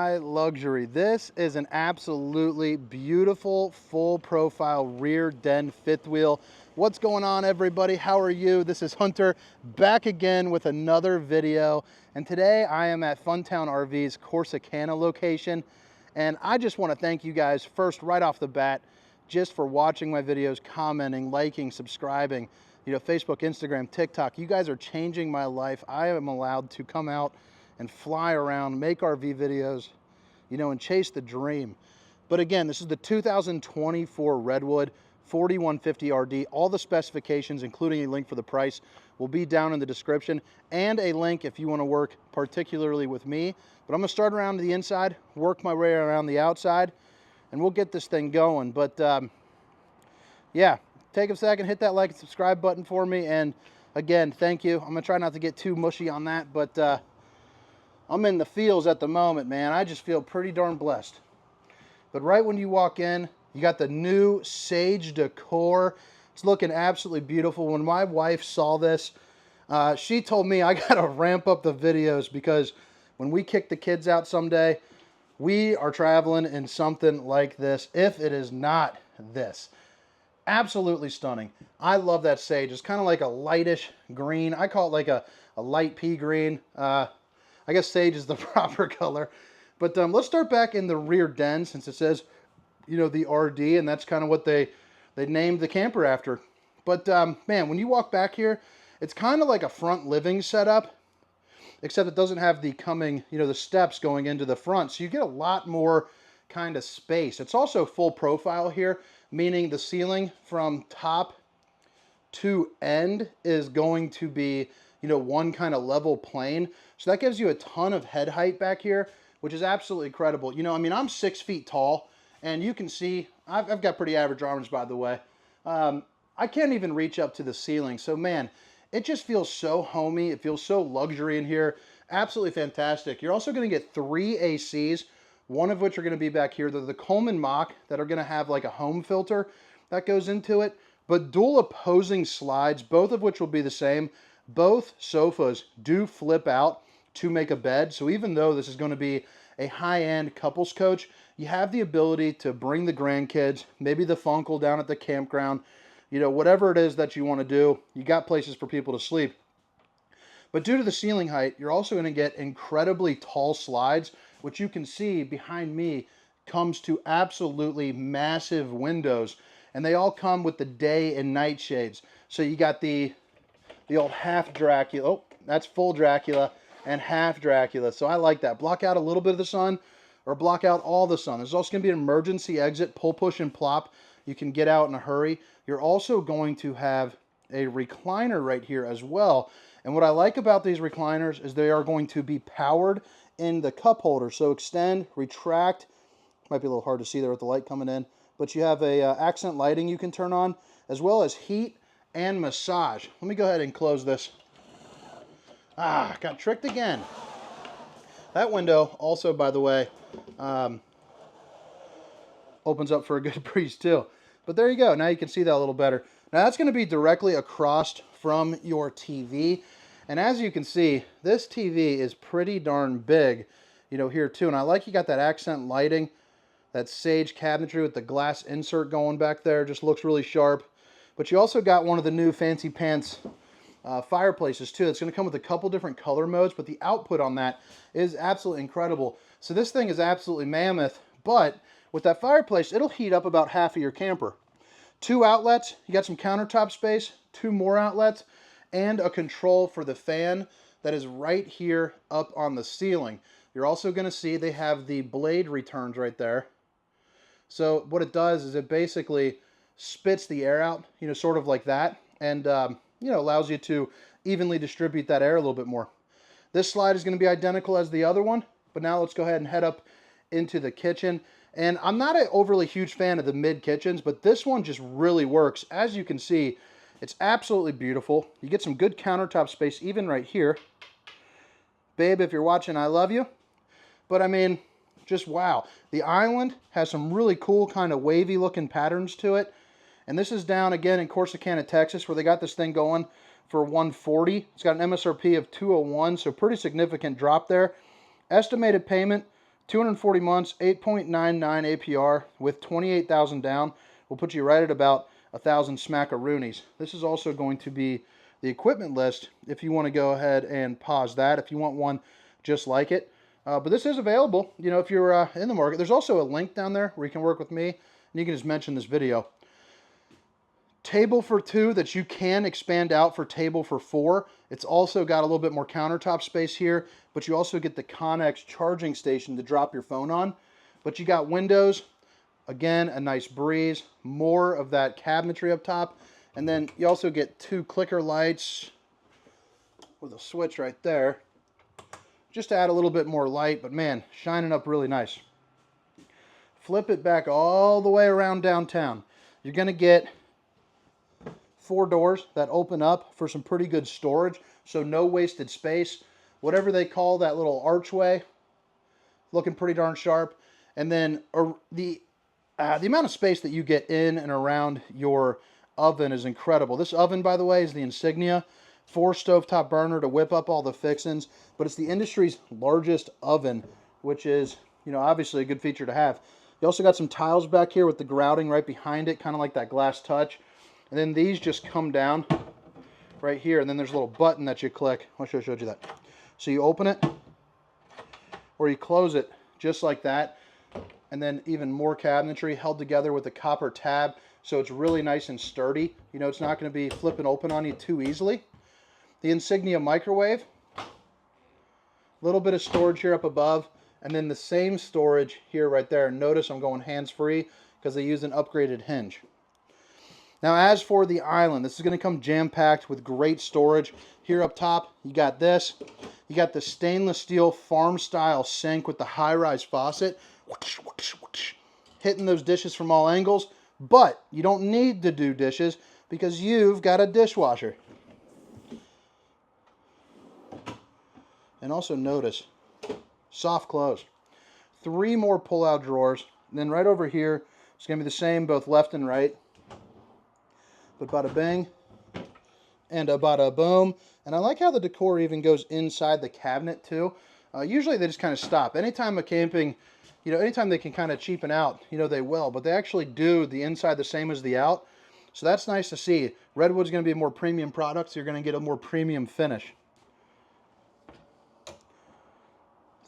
my luxury. This is an absolutely beautiful full profile rear den fifth wheel. What's going on, everybody? How are you? This is Hunter back again with another video, and today I am at Funtown RV's Corsicana location, and I just want to thank you guys first right off the bat just for watching my videos, commenting, liking, subscribing, Facebook, Instagram, TikTok. You guys are changing my life. I am allowed to come out and fly around, make RV videos, and chase the dream. But again, this is the 2024 Redwood 4150RD. All the specifications, including a link for the price, will be down in the description, and a link if you want to work particularly with me. But I'm going to start around the inside, work my way around the outside, and we'll get this thing going. But yeah, take a second, hit that like and subscribe button for me. And again, thank you. I'm going to try not to get too mushy on that, but I'm in the feels at the moment, man. I just feel pretty darn blessed. But right when you walk in, you got the new sage decor. It's looking absolutely beautiful. When my wife saw this, she told me I got to ramp up the videos, because when we kick the kids out someday, we are traveling in something like this, if it is not this. Absolutely stunning. I love that sage. It's kind of like a lightish green. I call it like a light pea green. I guess sage is the proper color. But let's start back in the rear den, since it says, the RD, and that's kind of what they named the camper after. But man, when you walk back here, it's kind of like a front living setup, except it doesn't have the the steps going into the front. So you get a lot more kind of space. It's also full profile here, meaning the ceiling from top to end is going to be one kind of level plane. So that gives you a ton of head height back here, which is absolutely incredible. I'm 6 feet tall, and you can see I've got pretty average arms, by the way. I can't even reach up to the ceiling. So man, it just feels so homey. It feels so luxury in here. Absolutely fantastic. You're also going to get 3 ACs, one of which are going to be back here. They're the Coleman Mach that are going to have like a home filter that goes into it, but dual opposing slides, both of which will be the same. Both sofas do flip out to make a bed. So even though this is going to be a high-end couples coach, you have the ability to bring the grandkids, maybe the funkle down at the campground, whatever it is that you want to do. You got places for people to sleep. But due to the ceiling height, you're also going to get incredibly tall slides, which you can see behind me comes to absolutely massive windows. And they all come with the day and night shades. So you got the old half Dracula. Oh, that's full Dracula and half Dracula. So I like that. Block out a little bit of the sun, or block out all the sun. There's also going to be an emergency exit, pull, push, and plop. You can get out in a hurry. You're also going to have a recliner right here as well. And what I like about these recliners is they are going to be powered in the cup holder. So extend, retract. Might be a little hard to see there with the light coming in. But you have a accent lighting you can turn on, as well as heat and massage. Let me go ahead and close this. Got tricked again. That window also, by the way, opens up for a good breeze too. But there you go. Now you can see that a little better. Now that's going to be directly across from your TV. And as you can see, this TV is pretty darn big, here too. And I like you got that accent lighting, that sage cabinetry with the glass insert going back there. Just looks really sharp. But you also got one of the new fancy pants fireplaces too. It's going to come with a couple different color modes, but the output on that is absolutely incredible. So this thing is absolutely mammoth, but with that fireplace, it'll heat up about half of your camper. 2 outlets, you got some countertop space, 2 more outlets, and a control for the fan that is right here up on the ceiling. You're also going to see they have the blade returns right there. So what it does is it basically spits the air out, sort of like that, and allows you to evenly distribute that air a little bit more. This slide is going to be identical as the other one, but now let's go ahead and head up into the kitchen. And I'm not an overly huge fan of the mid kitchens, but this one just really works. As you can see, it's absolutely beautiful. You get some good countertop space even right here. Babe, if you're watching, I love you. But I mean, just wow. The island has some really cool kind of wavy looking patterns to it. And this is down again in Corsicana, Texas, where they got this thing going for $140. It's got an MSRP of $201, so pretty significant drop there. Estimated payment, 240 months, 8.99 APR with 28,000 down will put you right at about 1,000 smackaroonies. This is also going to be the equipment list if you want to go ahead and pause that if you want one just like it. But this is available, you know, if you're in the market. There's also a link down there where you can work with me, and you can just mention this video. Table for 2 that you can expand out for table for 4. It's also got a little bit more countertop space here, but you also get the Connex charging station to drop your phone on. But you got windows, again, a nice breeze, more of that cabinetry up top, and then you also get 2 clicker lights with a switch right there, just to add a little bit more light, but man, shining up really nice. Flip it back all the way around downtown. You're going to get 4 doors that open up for some pretty good storage, so no wasted space. Whatever they call that little archway, looking pretty darn sharp. And then the amount of space that you get in and around your oven is incredible. This oven, by the way, is the Insignia 4 stovetop burner to whip up all the fixins, but it's the industry's largest oven, which is, you know, obviously a good feature to have. You also got some tiles back here with the grouting right behind it, kind of like that glass touch. And then these just come down right here, and then there's a little button that you click. I should have showed you that. So you open it, or you close it just like that, and then even more cabinetry held together with a copper tab, so it's really nice and sturdy. You know, it's not going to be flipping open on you too easily. The Insignia microwave, a little bit of storage here up above, and then the same storage here right there. Notice I'm going hands-free because they use an upgraded hinge. Now, as for the island, this is going to come jam-packed with great storage. Here up top, you got this. You got the stainless steel farm-style sink with the high-rise faucet. Hitting those dishes from all angles. But you don't need to do dishes because you've got a dishwasher. And also notice, soft close. 3 more pull-out drawers. And then right over here, it's going to be the same both left and right. But bada bing and a bada boom. And I like how the decor even goes inside the cabinet too. Usually they just kind of stop. Anytime a camping, you know, anytime they can kind of cheapen out, you know, they will. But they actually do the inside the same as the out. So that's nice to see. Redwood's going to be a more premium product, so you're going to get a more premium finish.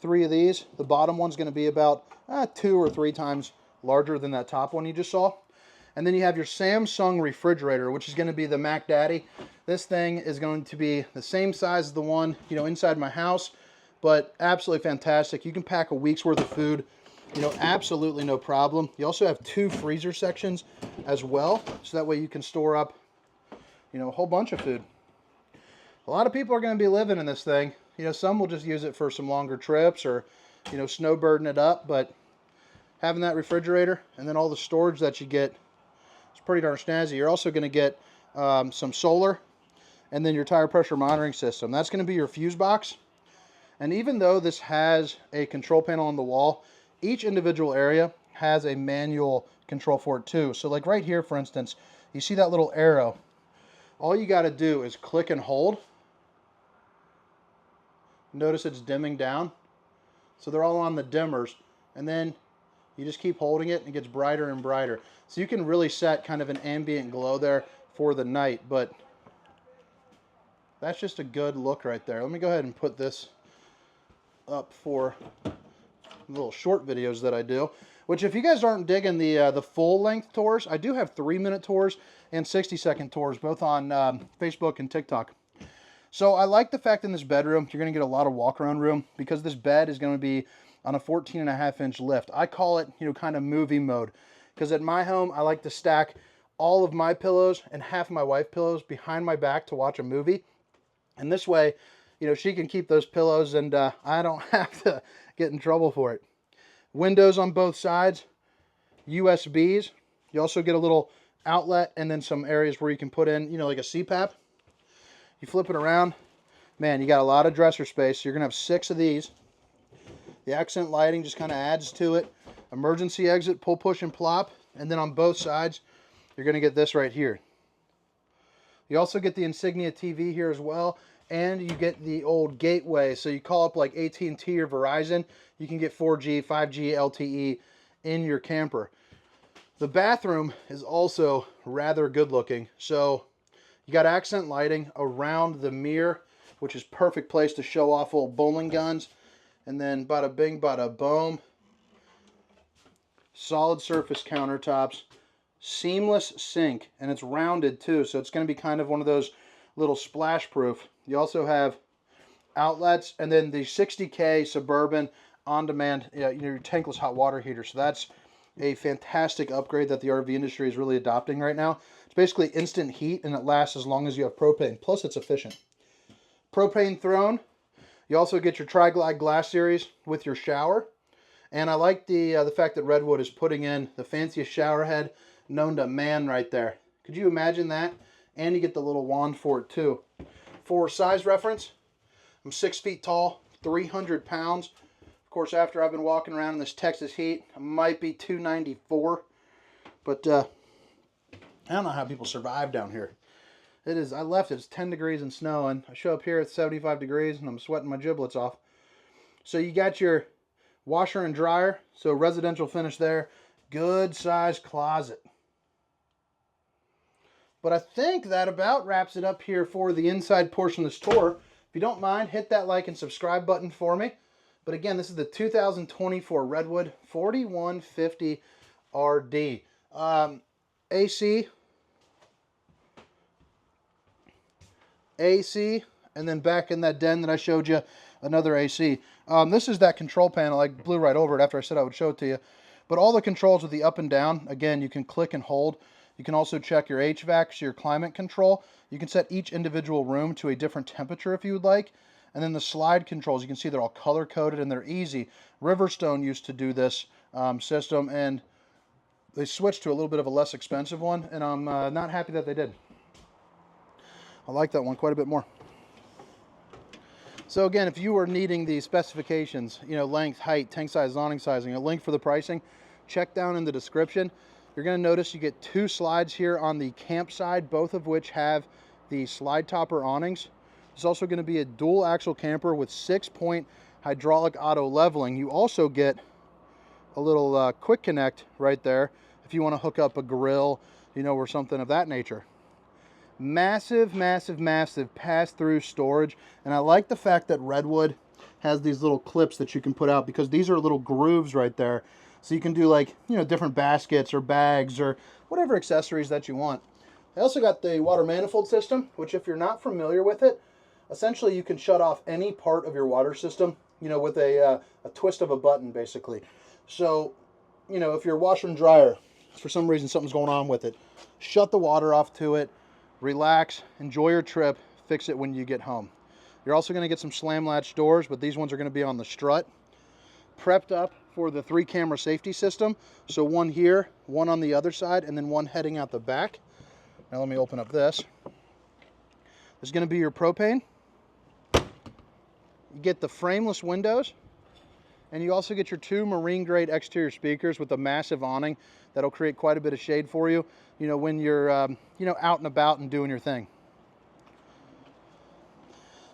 3 of these. The bottom one's going to be about 2 or 3 times larger than that top one you just saw. And then you have your Samsung refrigerator, which is going to be the Mac Daddy. This thing is going to be the same size as the one, you know, inside my house, but absolutely fantastic. You can pack a week's worth of food, you know, absolutely no problem. You also have 2 freezer sections as well, so that way you can store up, you know, a whole bunch of food. A lot of people are going to be living in this thing. You know, some will just use it for some longer trips or, you know, snowbirding it up, but having that refrigerator and then all the storage that you get, it's pretty darn snazzy. You're also going to get some solar and then your tire pressure monitoring system. That's going to be your fuse box. And even though this has a control panel on the wall, each individual area has a manual control for it too. So like right here, for instance, you see that little arrow. All you got to do is click and hold. Notice it's dimming down. So they're all on the dimmers. And then you just keep holding it and it gets brighter and brighter. So you can really set kind of an ambient glow there for the night. But that's just a good look right there. Let me go ahead and put this up for little short videos that I do. Which if you guys aren't digging the full length tours, I do have 3-minute tours and 60-second tours, both on Facebook and TikTok. So I like the fact in this bedroom, you're going to get a lot of walk around room because this bed is going to be on a 14.5-inch lift. I call it, you know, kind of movie mode. Because at my home, I like to stack all of my pillows and half of my wife's pillows behind my back to watch a movie. And this way, you know, she can keep those pillows and I don't have to get in trouble for it. Windows on both sides, USBs. You also get a little outlet and then some areas where you can put in, you know, like a CPAP. You flip it around, man, you got a lot of dresser space. So you're going to have 6 of these. The accent lighting just kind of adds to it. Emergency exit, pull, push, and plop. And then on both sides, you're going to get this right here. You also get the Insignia TV here as well. and you get the old gateway. So you call up like AT&T or Verizon, you can get 4G, 5G, LTE in your camper. The bathroom is also rather good looking. So you got accent lighting around the mirror, which is perfect place to show off old bowling guns. And then bada bing, bada boom. Solid surface countertops, seamless sink, and it's rounded too, so it's going to be kind of one of those little splash proof. You also have outlets, and then the 60K Suburban on-demand, your tankless hot water heater. So that's a fantastic upgrade that the RV industry is really adopting right now. It's basically instant heat, and it lasts as long as you have propane. Plus, it's efficient. Propane throne. You also get your Tri-Glide glass series with your shower. And I like the fact that Redwood is putting in the fanciest shower head known to man right there. Could you imagine that? And you get the little wand for it too. For size reference, I'm 6 feet tall, 300 pounds. Of course, after I've been walking around in this Texas heat, I might be 294. But I don't know how people survive down here. It is. I left, it's 10 degrees and snow, and I show up here at 75 degrees and I'm sweating my giblets off. So you got your washer and dryer, so residential finish there. Good sized closet. But I think that about wraps it up here for the inside portion of this tour. If you don't mind, hit that like and subscribe button for me. But again, this is the 2024 Redwood 4150RD. AC, and then back in that den that I showed you, another AC. This is that control panel. I blew right over it after I said I would show it to you. But all the controls with the up and down, again, you can click and hold. You can also check your HVAC, so your climate control. You can set each individual room to a different temperature if you would like. And then the slide controls, you can see they're all color-coded and they're easy. Riverstone used to do this system, and they switched to a little bit of a less expensive one, and I'm not happy that they did. I like that one quite a bit more. So again, if you are needing the specifications, length, height, tank size, awning sizing, a link for the pricing, check down in the description. You're going to notice you get 2 slides here on the camp side, both of which have the slide topper awnings. There's also going to be a dual axle camper with 6-point hydraulic auto leveling. You also get a little quick connect right there if you want to hook up a grill, or something of that nature. Massive, massive, massive pass-through storage. And I like the fact that Redwood has these little clips that you can put out, because these are little grooves right there. So you can do like, different baskets or bags or whatever accessories that you want. I also got the water manifold system, which if you're not familiar with it, essentially you can shut off any part of your water system, with a twist of a button basically. So, if your washer and dryer, for some reason something's going on with it, shut the water off to it, relax, enjoy your trip, fix it when you get home. You're also going to get some slam latch doors, but these ones are going to be on the strut. Prepped up for the 3-camera safety system. So one here, one on the other side, and then one heading out the back. Now let me open up this. This is going to be your propane. You get the frameless windows, and you also get your 2 marine grade exterior speakers with a massive awning that'll create quite a bit of shade for you, when you're out and about and doing your thing.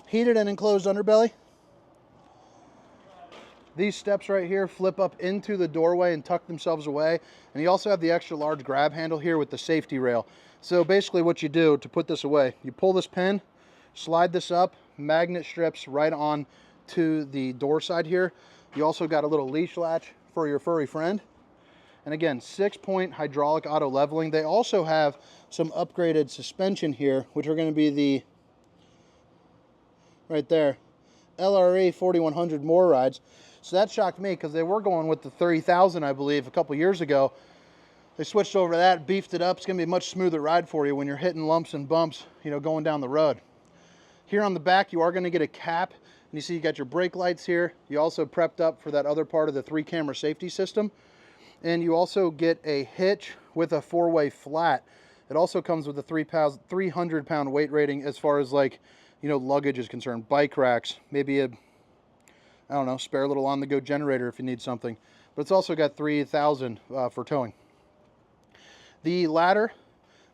Heated and enclosed underbelly. These steps right here flip up into the doorway and tuck themselves away. And you also have the extra large grab handle here with the safety rail. So basically what you do to put this away, you pull this pin, slide this up, magnet strips right on to the door side here. You also got a little leash latch for your furry friend. And again, 6-point hydraulic auto leveling. They also have some upgraded suspension here, which are going to be the, right there, LRE 4100 more rides. So that shocked me, because they were going with the 30,000, I believe, a couple years ago. They switched over to that, beefed it up. It's going to be a much smoother ride for you when you're hitting lumps and bumps, going down the road. Here on the back, you are going to get a cap. And you see you got your brake lights here. You also prepped up for that other part of the 3-camera safety system. And you also get a hitch with a 4-way flat. It also comes with a 300-pound weight rating as far as luggage is concerned. Bike racks, maybe a, I don't know, spare little on-the-go generator if you need something. But it's also got 3,000 for towing. The ladder